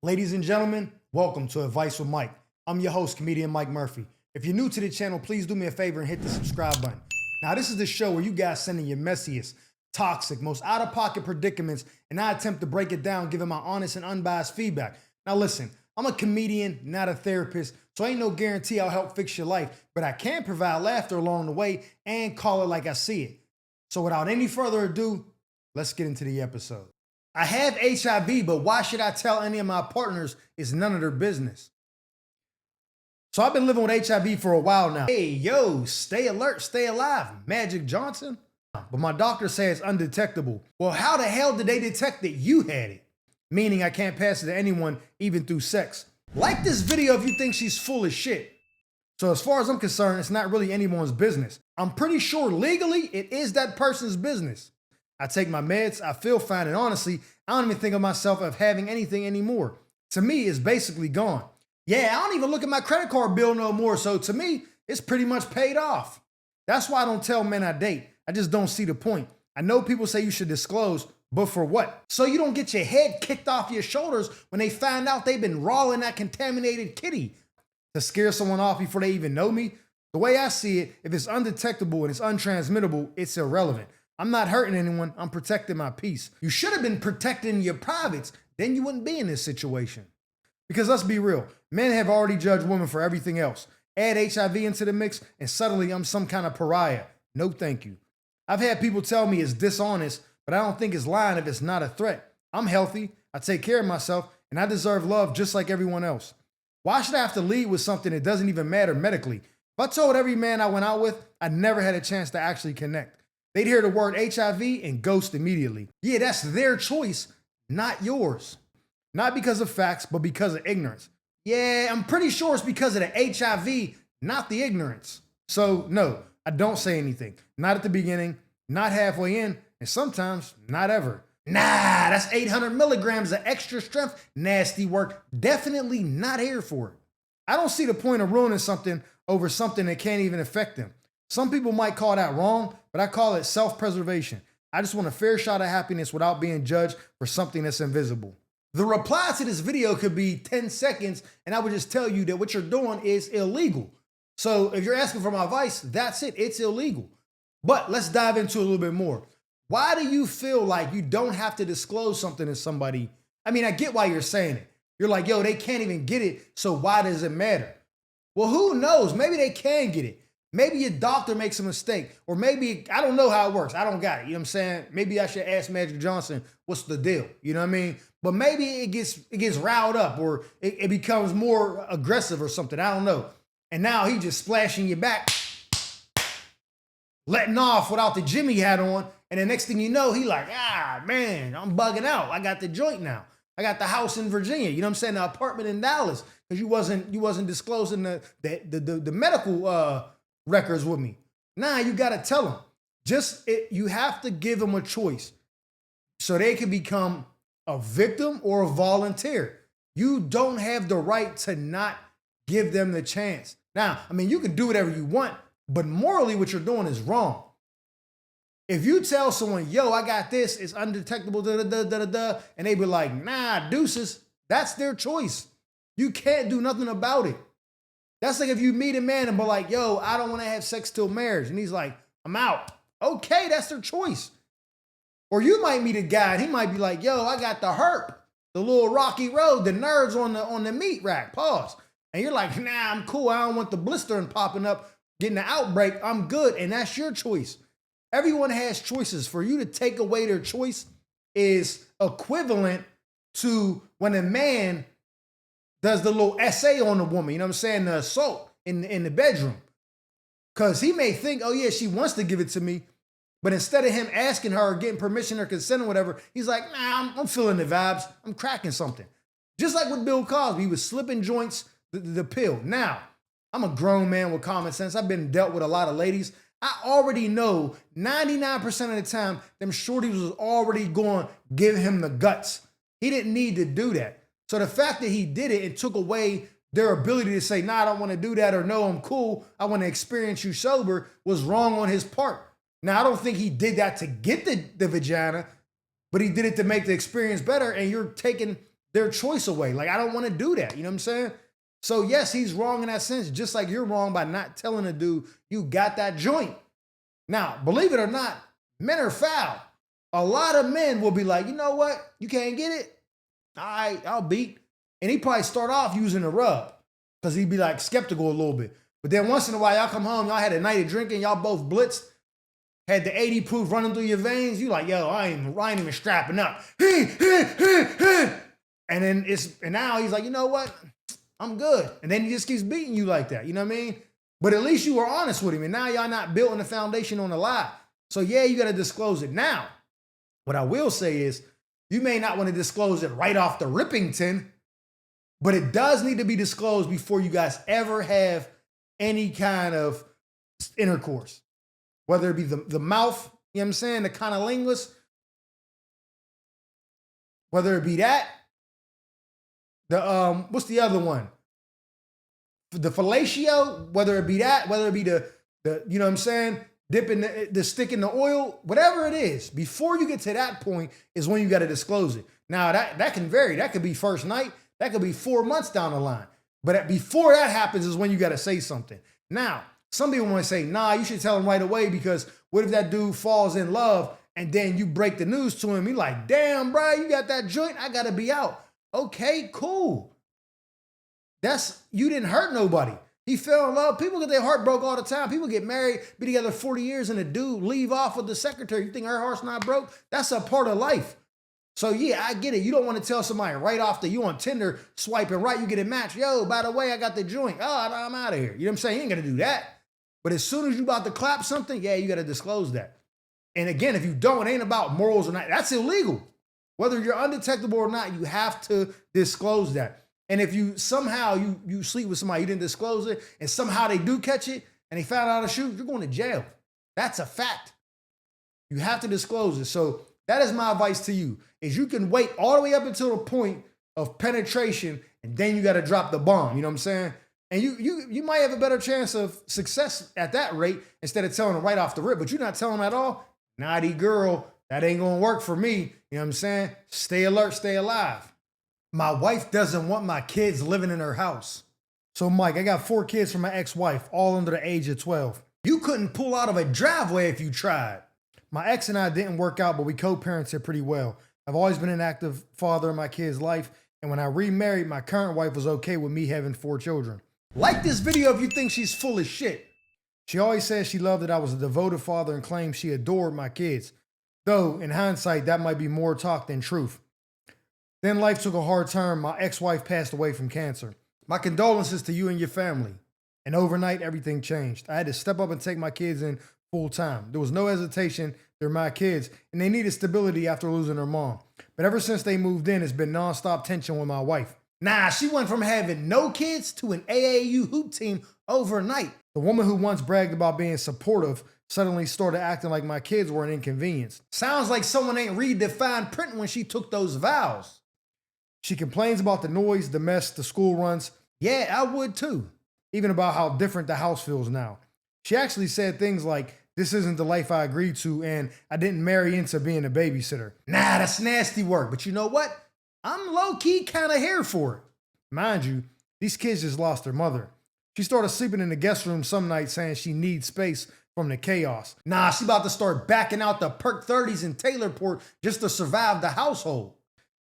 Ladies and gentlemen, welcome to Advice with Mike. I'm your host, comedian Mike Murphy. If you're new to the channel, please do me a favor and hit the subscribe button. Now, this is the show where you guys send in your messiest, toxic, most out-of-pocket predicaments, and I attempt to break it down, giving my honest and unbiased feedback. Now, listen, I'm a comedian, not a therapist, so ain't no guarantee I'll help fix your life, but I can provide laughter along the way and call it like I see it. So without any further ado, let's get into the episode. I have HIV, but why should I tell any of my partners? It's none of their business. So I've been living with HIV for a while now. Hey, yo, stay alert, stay alive, Magic Johnson. But my doctor says it's undetectable. Well, how the hell did they detect that you had it? Meaning I can't pass it to anyone, even through sex. Like this video if you think she's full of shit. So as far as I'm concerned, it's not really anyone's business. I'm pretty sure legally it is that person's business. I take my meds, I feel fine, and honestly, I don't even think of myself of having anything anymore. To me, it's basically gone. Yeah, I don't even look at my credit card bill no more, so to me, it's pretty much paid off. That's why I don't tell men I date. I just don't see the point. I know people say you should disclose, but for what? So you don't get your head kicked off your shoulders when they find out they've been rawing that contaminated kitty. To scare someone off before they even know me? The way I see it, if it's undetectable and it's untransmittable, it's irrelevant. I'm not hurting anyone, I'm protecting my peace. You should have been protecting your privates, then you wouldn't be in this situation. Because let's be real, men have already judged women for everything else. Add HIV into the mix, and suddenly I'm some kind of pariah. No thank you. I've had people tell me it's dishonest, but I don't think it's lying if it's not a threat. I'm healthy, I take care of myself, and I deserve love just like everyone else. Why should I have to lead with something that doesn't even matter medically? If I told every man I went out with, I never had a chance to actually connect. They'd hear the word HIV and ghost immediately. Yeah, that's their choice, not yours. Not because of facts, but because of ignorance. Yeah, I'm pretty sure it's because of the HIV, not the ignorance. So no, I don't say anything. Not at the beginning, not halfway in, and sometimes not ever. Nah, that's 800 milligrams of extra strength, nasty work. Definitely not here for it. I don't see the point of ruining something over something that can't even affect them. Some people might call that wrong, but I call it self-preservation. I just want a fair shot of happiness without being judged for something that's invisible. The reply to this video could be 10 seconds, and I would just tell you that what you're doing is illegal. So if you're asking for my advice, that's it, it's illegal. But let's dive into it a little bit more. Why do you feel like you don't have to disclose something to somebody? I mean, I get why you're saying it. You're like, yo, they can't even get it, so why does it matter? Well, who knows? Maybe they can get it. Maybe your doctor makes a mistake, or maybe, I don't know how it works. I don't got it, you know what I'm saying? Maybe I should ask Magic Johnson, what's the deal? You know what I mean? But maybe it gets riled up, or it becomes more aggressive or something, I don't know. And now he just splashing you back, letting off without the Jimmy hat on, and the next thing you know, he like, man, I'm bugging out. I got the joint now. I got the house in Virginia, you know what I'm saying? The apartment in Dallas, because you wasn't disclosing the medical records with me. Nah, you gotta tell them. You have to give them a choice so they can become a victim or a volunteer. You don't have the right to not give them the chance. Now, I mean, you can do whatever you want, but morally what you're doing is wrong. If you tell someone, yo, I got this, it's undetectable, and they be like, nah, deuces, that's their choice. You can't do nothing about it. That's like if you meet a man and be like, yo, I don't want to have sex till marriage. And he's like, I'm out. Okay, that's their choice. Or you might meet a guy and he might be like, yo, I got the herp, the little rocky road, the nerves on the meat rack, pause. And you're like, nah, I'm cool. I don't want the blistering popping up, getting the outbreak. I'm good. And that's your choice. Everyone has choices. For you to take away their choice is equivalent to when a man does the little essay on the woman, you know what I'm saying? The assault in the bedroom. Because he may think, oh yeah, she wants to give it to me. But instead of him asking her or getting permission or consent or whatever, he's like, nah, I'm feeling the vibes. I'm cracking something. Just like with Bill Cosby, he was slipping joints, the pill. Now, I'm a grown man with common sense. I've been dealt with a lot of ladies. I already know 99% of the time, them shorties was already going to give him the guts. He didn't need to do that. So the fact that he did it and took away their ability to say, nah, I don't want to do that, or no, I'm cool, I want to experience you sober, was wrong on his part. Now, I don't think he did that to get the vagina, but he did it to make the experience better, and you're taking their choice away. Like, I don't want to do that. You know what I'm saying? So yes, he's wrong in that sense, just like you're wrong by not telling a dude you got that joint. Now, believe it or not, men are foul. A lot of men will be like, you know what? You can't get it? All right, I'll beat. And he probably start off using the rub because he'd be like skeptical a little bit. But then once in a while, y'all come home, y'all had a night of drinking, y'all both blitzed, had the 80 proof running through your veins. You like, yo, I ain't even strapping up. And then and now he's like, you know what? I'm good. And then he just keeps beating you like that. You know what I mean? But at least you were honest with him. And now y'all not building the foundation on a lie. So yeah, you got to disclose it. Now, what I will say is you may not want to disclose it right off the Rippington, but it does need to be disclosed before you guys ever have any kind of intercourse. Whether it be the mouth, you know what I'm saying, the cunnilingus, whether it be that, what's the other one? The fellatio, whether it be that, whether it be the you know what I'm saying, dipping the stick in the oil, whatever it is, before you get to that point is when you got to disclose it. Now that can vary. That could be first night. That could be 4 months down the line. But before that happens is when you got to say something. Now, some people want to say, nah, you should tell him right away because what if that dude falls in love and then you break the news to him? He like, damn, bro, you got that joint? I got to be out. Okay, cool. You didn't hurt nobody. He fell in love. People get their heart broke all the time. People get married, be together 40 years, and a dude leave off with the secretary. You think her heart's not broke? That's a part of life. So yeah, I get it. You don't want to tell somebody right off you on Tinder swiping right, you get a match. Yo, by the way, I got the joint. Oh, I'm out of here. You know what I'm saying? You ain't gonna do that. But as soon as you about to clap something, yeah, you got to disclose that. And again, if you don't, it ain't about morals or not. That's illegal. Whether you're undetectable or not, you have to disclose that. And if you somehow you sleep with somebody, you didn't disclose it, and somehow they do catch it and they found out a shoot, you're going to jail. That's a fact. You have to disclose it. So that is my advice to you, is you can wait all the way up until the point of penetration, and then you got to drop the bomb. You know what I'm saying? And you might have a better chance of success at that rate instead of telling them right off the rip, but you're not telling them at all. Naughty girl, that ain't going to work for me. You know what I'm saying? Stay alert, stay alive. My wife doesn't want my kids living in her house. So Mike, I got 4 kids from my ex-wife, all under the age of 12. You couldn't pull out of a driveway if you tried. My ex and I didn't work out, but we co-parented pretty well. I've always been an active father in my kids' life, and when I remarried, my current wife was okay with me having 4 children. Like this video if you think she's full of shit. She always says she loved that I was a devoted father and claims she adored my kids. Though, in hindsight, that might be more talk than truth. Then life took a hard turn. My ex-wife passed away from cancer. My condolences to you and your family. And overnight, everything changed. I had to step up and take my kids in full time. There was no hesitation. They're my kids, and they needed stability after losing their mom. But ever since they moved in, it's been nonstop tension with my wife. Nah, she went from having no kids to an AAU hoop team overnight. The woman who once bragged about being supportive suddenly started acting like my kids were an inconvenience. Sounds like someone ain't read the fine print when she took those vows. She complains about the noise, the mess, the school runs. Yeah, I would too. Even about how different the house feels now. She actually said things like, this isn't the life I agreed to, and I didn't marry into being a babysitter. Nah, that's nasty work. But you know what? I'm low-key kind of here for it. Mind you, these kids just lost their mother. She started sleeping in the guest room some nights saying she needs space from the chaos. Nah, she about to start backing out the Perk 30s in Taylorport just to survive the household.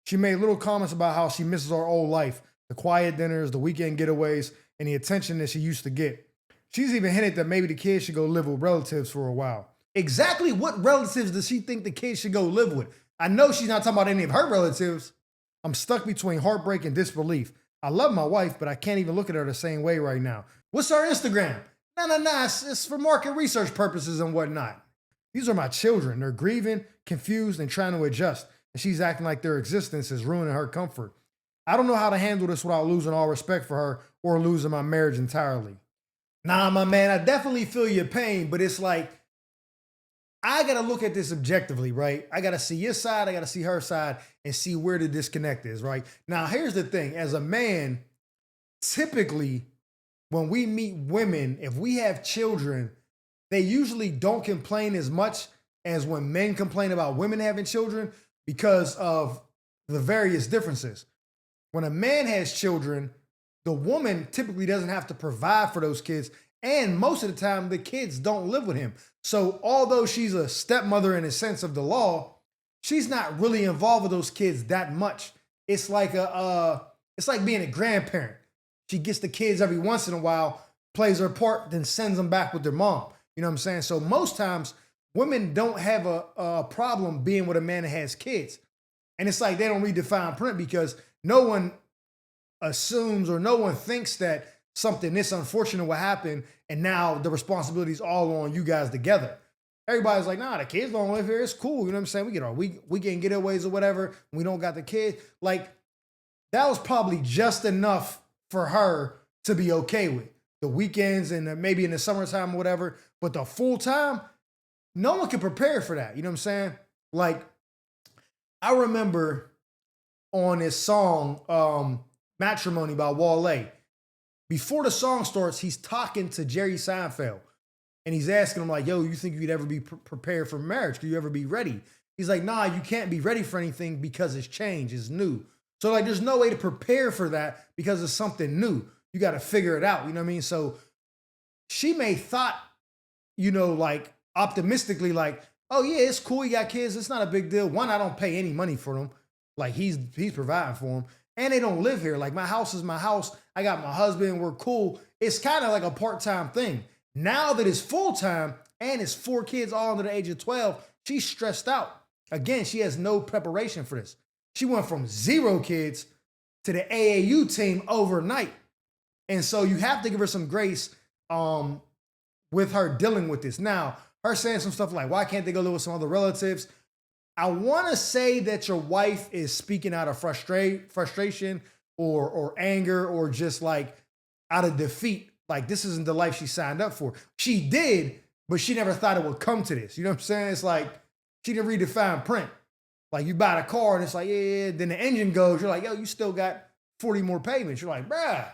She made little comments about how she misses our old life, the quiet dinners, the weekend getaways, and the attention that she used to get. She's even hinted that maybe the kids should go live with relatives for a while. Exactly what relatives does she think the kids should go live with? I know she's not talking about any of her relatives. I'm stuck between heartbreak and disbelief. I love my wife, but I can't even look at her the same way right now. What's her Instagram? Nah, it's for market research purposes and whatnot. These are my children. They're grieving, confused, and trying to adjust. And she's acting like their existence is ruining her comfort. I don't know how to handle this without losing all respect for her or losing my marriage entirely. Nah, my man, I definitely feel your pain, but it's like, I got to look at this objectively, right? I got to see your side, I got to see her side, and see where the disconnect is, right? Now, here's the thing. As a man, typically, when we meet women, if we have children, they usually don't complain as much as when men complain about women having children because of the various differences. when a man has children, the woman typically doesn't have to provide for those kids. And most of the time, the kids don't live with him. So although she's a stepmother in the sense of the law, she's not really involved with those kids that much. It's like it's like being a grandparent. She gets the kids every once in a while, plays her part, then sends them back with their mom. You know what I'm saying? So most times, women don't have a problem being with a man that has kids. And it's like they don't read the fine print because no one assumes or no one thinks that something this unfortunate will happen and now the responsibility is all on you guys together. Everybody's like, nah, the kids don't live here. It's cool. You know what I'm saying? We get our weekend getaways or whatever. We don't got the kids. Like, that was probably just enough for her to be okay with. The weekends and maybe in the summertime or whatever. But the full time, no one can prepare for that. You know what I'm saying? Like, I remember on this song, Matrimony by Wale, before the song starts, he's talking to Jerry Seinfeld. And he's asking him like, yo, you think you'd ever be prepared for marriage? Could you ever be ready? He's like, nah, you can't be ready for anything because it's change, it's new. So like, there's no way to prepare for that because it's something new. You got to figure it out. You know what I mean? So she may thought, you know, like optimistically, like, oh yeah, it's cool. You got kids. It's not a big deal. One, I don't pay any money for them. Like he's providing for them. And they don't live here. Like my house is my house. I got my husband. We're cool. It's kind of like a part-time thing. Now that it's full-time and it's 4 kids all under the age of 12, she's stressed out. Again, she has no preparation for this. She went from 0 kids to the AAU team overnight. And so you have to give her some grace with her dealing with this. Now, her saying some stuff like, why can't they go live with some other relatives? I want to say that your wife is speaking out of frustration or anger or just like out of defeat. Like this isn't the life she signed up for. She did, but she never thought it would come to this. You know what I'm saying? It's like she didn't read the fine print. Like you buy the car and it's like, yeah, then the engine goes. You're like, yo, you still got 40 more payments. You're like, bruh,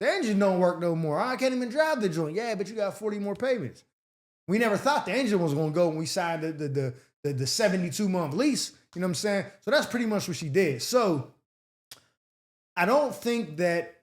the engine don't work no more. I can't even drive the joint. Yeah, but you got 40 more payments. We never thought the engine was going to go when we signed the 72-month lease. You know what I'm saying? So that's pretty much what she did. So I don't think that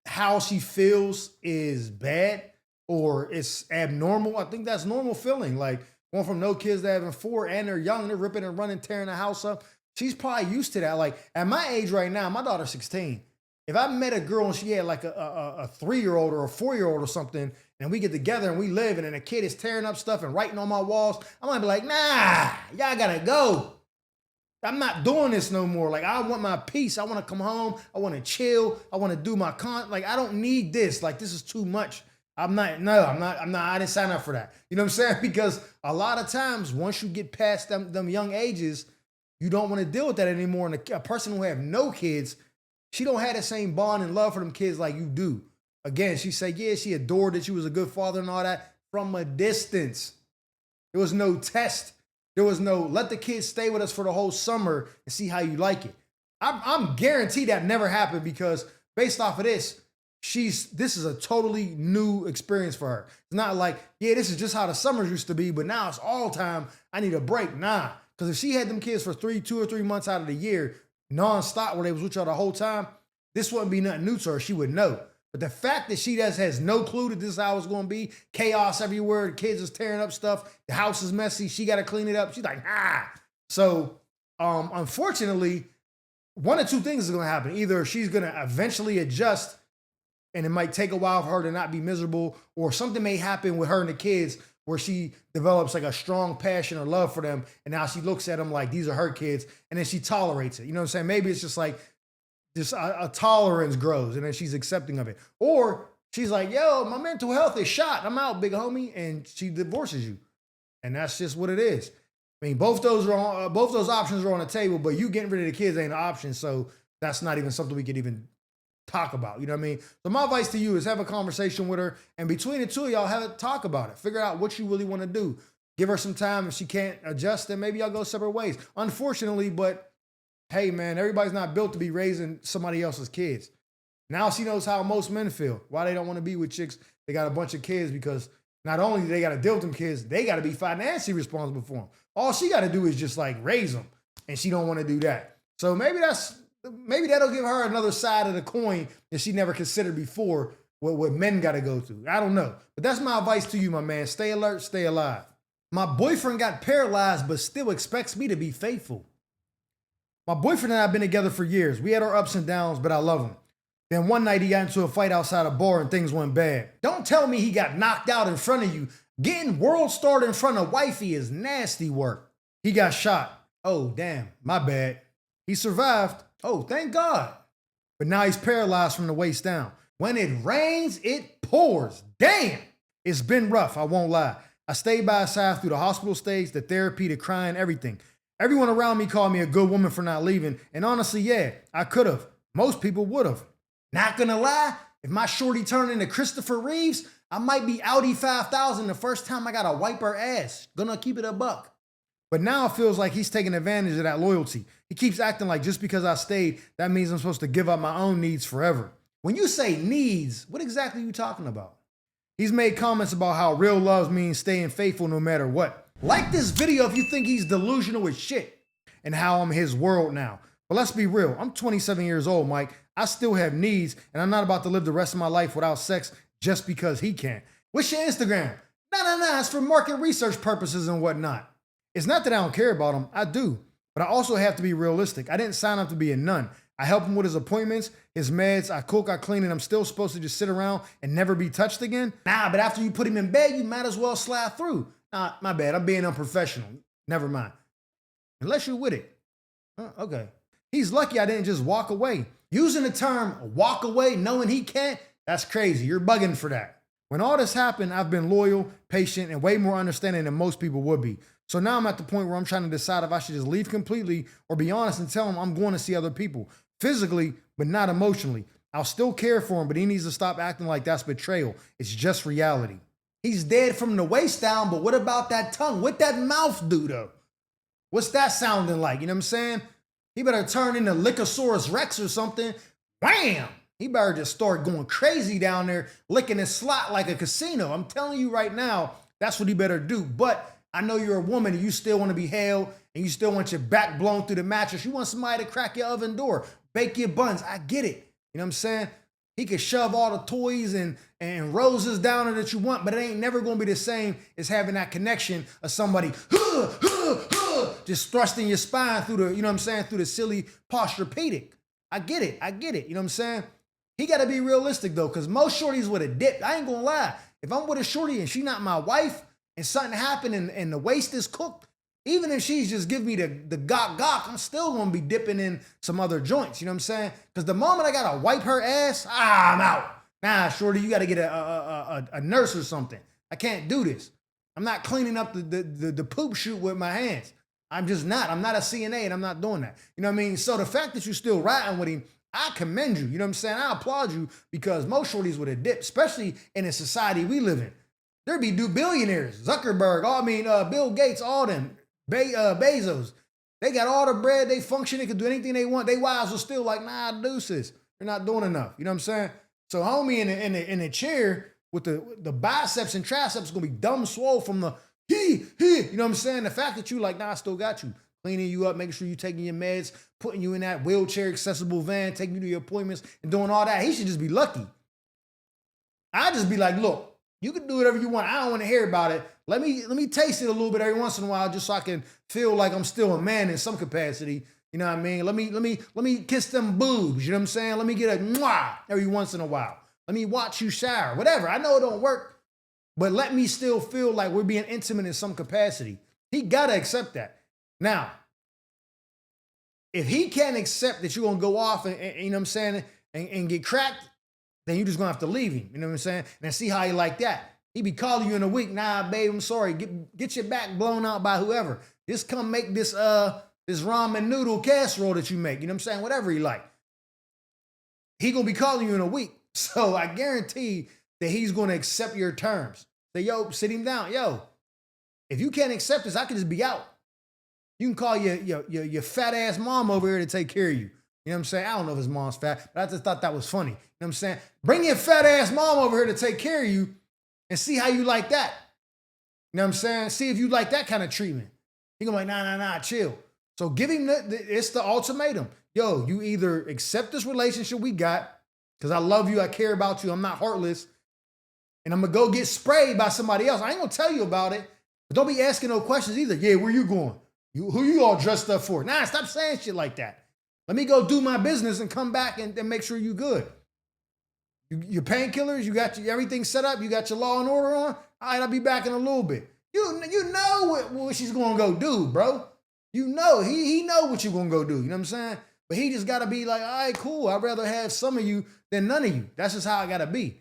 how she feels is bad or it's abnormal. I think that's normal feeling. Like going from no kids to having 4 and they're young, they're ripping and running, tearing the house up. She's probably used to that. Like at my age right now, my daughter's 16. If I met a girl and she had like a 3-year-old or a 4-year-old or something, and we get together and we live, and then a kid is tearing up stuff and writing on my walls, I might be like, nah, y'all gotta go. I'm not doing this no more. Like, I want my peace. I want to come home. I want to chill. I want to do my like, I don't need this. Like, this is too much. I didn't sign up for that. You know what I'm saying? Because a lot of times, once you get past them young ages, you don't want to deal with that anymore. And a person who have no kids, she don't have the same bond and love for them kids like you do. Again, she said, yeah, she adored that you was a good father and all that from a distance. There was no test. There was no, let the kids stay with us for the whole summer and see how you like it. I'm guaranteed that never happened because based off of this, this is a totally new experience for her. It's not like, yeah, this is just how the summers used to be, but now it's all time. I need a break. Nah, because if she had them kids for 2 or 3 months out of the year, nonstop where they was with y'all the whole time, this wouldn't be nothing new to her. She would know. But the fact that she has no clue that this is how it's going to be, chaos everywhere, the kids is tearing up stuff, the house is messy, she got to clean it up. She's like, nah. So, unfortunately, one of 2 things is going to happen. Either she's going to eventually adjust and it might take a while for her to not be miserable, or something may happen with her and the kids where she develops like a strong passion or love for them. And now she looks at them like these are her kids and then she tolerates it. You know what I'm saying? Maybe it's just like, just a tolerance grows and then she's accepting of it. Or she's like, yo, my mental health is shot. I'm out, big homie. And she divorces you. And that's just what it is. I mean, both those options are on the table, but you getting rid of the kids ain't an option. So that's not even something we could even talk about. You know what I mean? So my advice to you is have a conversation with her, and between the 2 of y'all, have a talk about it. Figure out what you really want to do. Give her some time. If she can't adjust, then maybe y'all go separate ways. Unfortunately, but hey, man, everybody's not built to be raising somebody else's kids. Now she knows how most men feel. Why they don't want to be with chicks. They got a bunch of kids because not only do they got to deal with them kids, they got to be financially responsible for them. All she got to do is just like raise them, and she don't want to do that. So maybe that's Maybe that'll give her another side of the coin that she never considered before, what men got to go through. I don't know. But that's my advice to you, my man. Stay alert, stay alive. My boyfriend got paralyzed, but still expects me to be faithful. My boyfriend and I have been together for years. We had our ups and downs, but I love him. Then one night he got into a fight outside a bar and things went bad. Don't tell me he got knocked out in front of you. Getting world starred in front of wifey is nasty work. He got shot. Oh, damn, my bad. He survived. Oh, thank God. But now he's paralyzed from the waist down. When it rains, it pours. Damn. It's been rough, I won't lie. I stayed by his side through the hospital stage, the therapy, the crying, everything. Everyone around me called me a good woman for not leaving. And honestly, yeah, I could have. Most people would have. Not gonna lie, if my shorty turned into Christopher Reeves, I might be Audi 5000 the first time I gotta wipe her ass. Gonna keep it a buck. But now it feels like he's taking advantage of that loyalty. He keeps acting like just because I stayed, that means I'm supposed to give up my own needs forever. When you say needs, what exactly are you talking about? He's made comments about how real love means staying faithful no matter what. Like this video if you think he's delusional as shit and how I'm his world now. But let's be real, I'm 27 years old, Mike. I still have needs and I'm not about to live the rest of my life without sex just because he can. What's your Instagram? No, it's for market research purposes and whatnot. It's not that I don't care about him, I do. But I also have to be realistic. I didn't sign up to be a nun. I help him with his appointments, his meds, I cook, I clean, and I'm still supposed to just sit around and never be touched again? Nah, but after you put him in bed, you might as well slide through. Nah, my bad, I'm being unprofessional. Never mind. Unless you're with it. Okay. He's lucky I didn't just walk away. Using the term walk away knowing he can't, that's crazy. You're bugging for that. When all this happened, I've been loyal, patient, and way more understanding than most people would be. So now I'm at the point where I'm trying to decide if I should just leave completely or be honest and tell him I'm going to see other people. Physically, but not emotionally. I'll still care for him, but he needs to stop acting like that's betrayal. It's just reality. He's dead from the waist down, but what about that tongue? What that mouth do though? What's that sounding like? You know what I'm saying? He better turn into Lickosaurus Rex or something. Wham! He better just start going crazy down there, licking his slot like a casino. I'm telling you right now, that's what he better do. But I know you're a woman and you still want to be held and you still want your back blown through the mattress. You want somebody to crack your oven door, bake your buns. I get it. You know what I'm saying? He could shove all the toys and roses down there that you want, but it ain't never going to be the same as having that connection of somebody just thrusting your spine through the, you know what I'm saying, through the silly posturepedic. I get it. You know what I'm saying? He got to be realistic though, because most shorties would have dipped. I ain't going to lie. If I'm with a shorty and she not my wife and something happened and the waist is cooked, even if she's just giving me the gok, I'm still going to be dipping in some other joints. You know what I'm saying? Because the moment I got to wipe her ass, I'm out. Nah, shorty, you got to get a nurse or something. I can't do this. I'm not cleaning up the poop chute with my hands. I'm just not. I'm not a CNA and I'm not doing that. You know what I mean? So the fact that you're still riding with him, I commend you. You know what I'm saying? I applaud you because most shorties would have dipped, especially in the society we live in. There'd be billionaires, Zuckerberg, Bill Gates, all them, Bezos. They got all the bread, they function, they can do anything they want. They wives are still like, nah, deuces. You're not doing enough. You know what I'm saying? So homie in the chair with the biceps and triceps gonna be dumb swole from the he. You know what I'm saying? The fact that you like, nah, I still got you. Cleaning you up, making sure you're taking your meds, putting you in that wheelchair accessible van, taking you to your appointments and doing all that. He should just be lucky. I'd just be like, look, you can do whatever you want. I don't want to hear about it. Let me taste it a little bit every once in a while just so I can feel like I'm still a man in some capacity. You know what I mean? Let me kiss them boobs. You know what I'm saying? Let me get a mwah every once in a while. Let me watch you shower. Whatever. I know it don't work, but let me still feel like we're being intimate in some capacity. He got to accept that. Now, if he can't accept that you're going to go off and you know what I'm saying, and get cracked, then you're just going to have to leave him. You know what I'm saying? And see how he like that. He be calling you in a week. Nah, babe, I'm sorry. Get your back blown out by whoever. Just come make this ramen noodle casserole that you make. You know what I'm saying? Whatever he like. He going to be calling you in a week. So I guarantee that he's going to accept your terms. Say, yo, sit him down. Yo, if you can't accept this, I could just be out. You can call your fat ass mom over here to take care of you. You know what I'm saying? I don't know if his mom's fat, but I just thought that was funny. You know what I'm saying? Bring your fat ass mom over here to take care of you and see how you like that. You know what I'm saying? See if you like that kind of treatment. He gonna be like, nah, chill. So give him it's the ultimatum. yo, you either accept this relationship we got, because I love you, I care about you, I'm not heartless, and I'm gonna go get sprayed by somebody else. I ain't gonna tell you about it, but don't be asking no questions either. Yeah, where you going? Who you all dressed up for? Nah, stop saying shit like that. Let me go do my business and come back and make sure you good. Your painkillers, you got everything set up, you got your law and order on. All right, I'll be back in a little bit. You know what she's gonna go do, bro. You know, he know what you're gonna go do. You know what I'm saying? But he just gotta be like, all right, cool. I'd rather have some of you than none of you. That's just how I gotta be.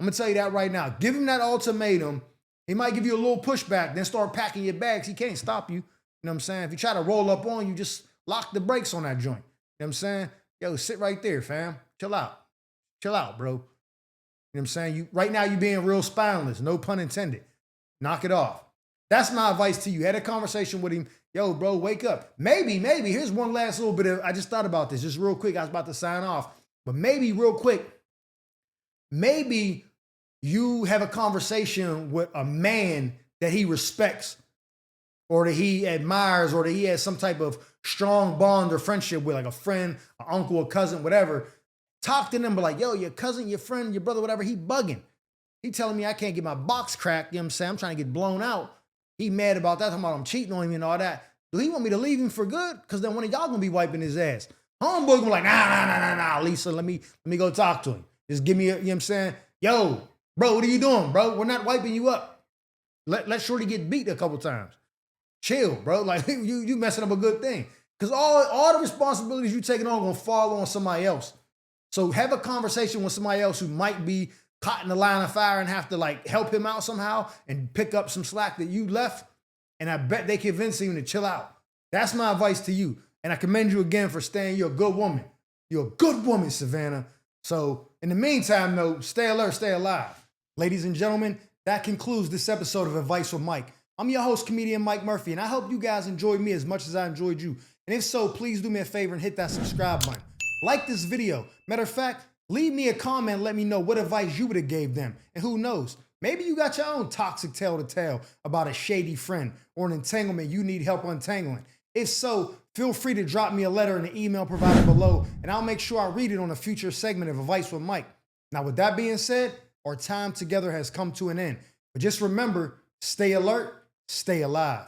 I'm gonna tell you that right now. Give him that ultimatum. He might give you a little pushback, then start packing your bags. He can't stop you. You know what I'm saying? If you try to roll up on you, just lock the brakes on that joint. You know what I'm saying? Yo, sit right there, fam. Chill out. Chill out, bro. You know what I'm saying? Right now, you being real spineless. No pun intended. Knock it off. That's my advice to you. Had a conversation with him. Yo, bro, wake up. Maybe, here's one last little bit of, I just thought about this just real quick. I was about to sign off. But maybe real quick, maybe you have a conversation with a man that he respects or that he admires or that he has some type of strong bond or friendship with, like a friend, an uncle, a cousin, whatever. Talk to them, but like, yo, your cousin, your friend, your brother, whatever, he bugging. He telling me I can't get my box cracked, you know what I'm saying? I'm trying to get blown out. He mad about that, talking about I'm cheating on him and all that. Do he want me to leave him for good? Because then one of y'all gonna be wiping his ass. Homeboy gonna be like, nah, Lisa, let me go talk to him. Just give me a, you know what I'm saying? Yo, bro, what are you doing, bro? We're not wiping you up. Let Shorty get beat a couple times. Chill, bro. Like, you messing up a good thing. Because all the responsibilities you taking on gonna fall on somebody else. So have a conversation with somebody else who might be caught in the line of fire and have to like help him out somehow and pick up some slack that you left. And I bet they convince him to chill out. That's my advice to you. And I commend you again for staying. You're a good woman. You're a good woman, Savannah. So in the meantime, though, stay alert, stay alive. Ladies and gentlemen, that concludes this episode of Advice with Mike. I'm your host, comedian Mike Murphy, and I hope you guys enjoyed me as much as I enjoyed you. And if so, please do me a favor and hit that subscribe button. Like this video. Matter of fact, leave me a comment and let me know what advice you would have gave them. And who knows, maybe you got your own toxic tale to tell about a shady friend or an entanglement you need help untangling. If so, feel free to drop me a letter in the email provided below, and I'll make sure I read it on a future segment of Advice with Mike. Now, with that being said, our time together has come to an end. But just remember, stay alert, stay alive.